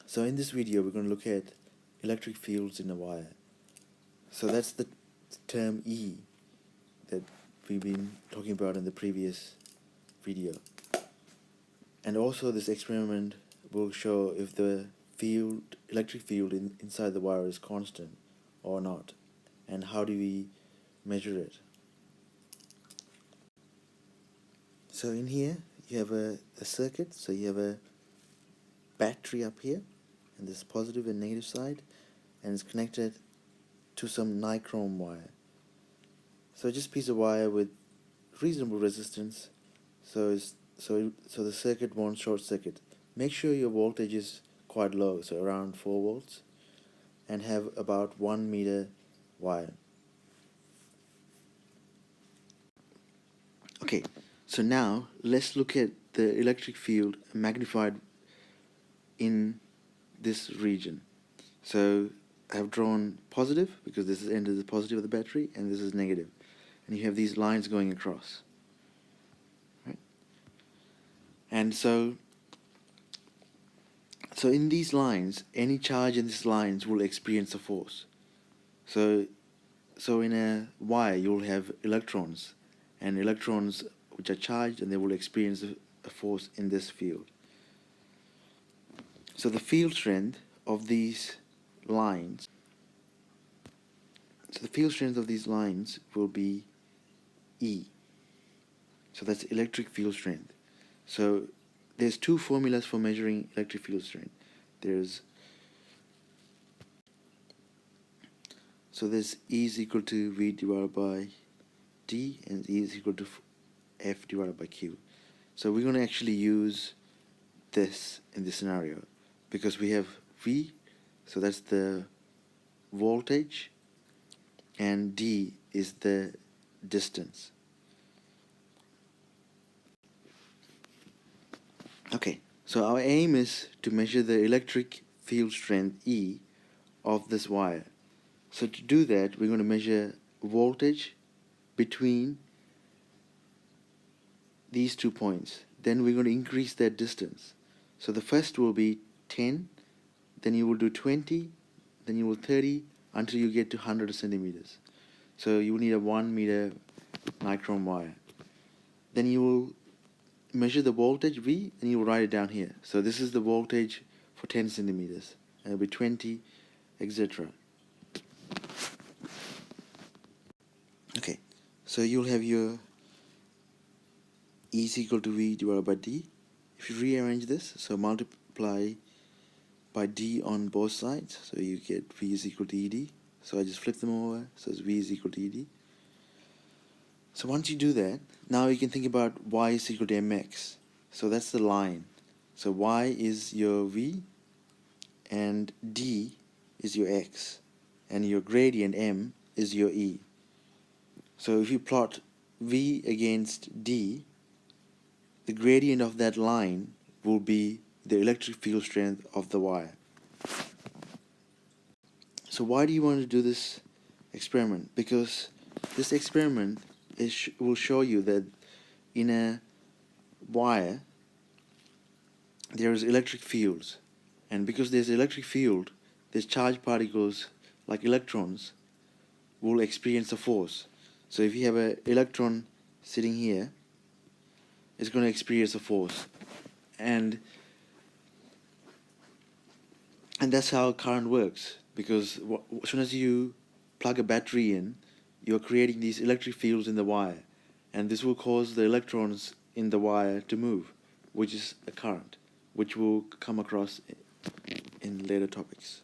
So in this video we're going to look at electric fields in a wire. So that's the term E that we've been talking about in the previous video. And also this experiment will show if the electric field inside the wire is constant or not, and how do we measure it. So in here you have a circuit, so you have a battery up here, and this positive and negative side, and it's connected to some nichrome wire. So just a piece of wire with reasonable resistance, so the circuit won't short circuit. Make sure your voltage is quite low, so around 4 volts, and have about 1 meter wire. Okay, so now let's look at the electric field magnified in this region. So I have drawn positive because this is end of the positive of the battery, and this is negative, and you have these lines going across, right? And so in these lines, any charge in these lines will experience a force. So in a wire you'll have electrons, and electrons which are charged, and they will experience a force in this field. So the field strength of these lines, will be E. So that's electric field strength. So there's two formulas for measuring electric field strength. There's E is equal to V divided by D, and E is equal to F divided by Q. So we're going to actually use this in this scenario, because we have V, so that's the voltage, and D is the distance. Okay, so our aim is to measure the electric field strength E of this wire. So to do that, we're going to measure voltage between these 2 points. Then we're going to increase that distance. So the first will be 10, then you will do 20, then you will 30, until you get to 100 centimeters. So you will need a 1 meter nichrome wire. Then you will measure the voltage V, and you will write it down here. So this is the voltage for 10 centimeters, and it will be 20, etc. Okay, so you'll have your E is equal to V divided by D. If you rearrange this, so multiply by D on both sides, so you get V is equal to ED. So I just flip them over, so it's V is equal to ED. So once you do that, now you can think about Y is equal to mx. So that's the line. So Y is your V, and D is your x, and your gradient M is your E. So if you plot V against D, the gradient of that line will be the electric field strength of the wire. So why do you want to do this experiment? Because this experiment will show you that in a wire there is electric fields, and because there's electric field, there's charged particles like electrons will experience a force. So if you have an electron sitting here, it's going to experience a force, and that's how current works. Because as soon as you plug a battery in, you're creating these electric fields in the wire, and this will cause the electrons in the wire to move, which is a current, which we'll come across in later topics.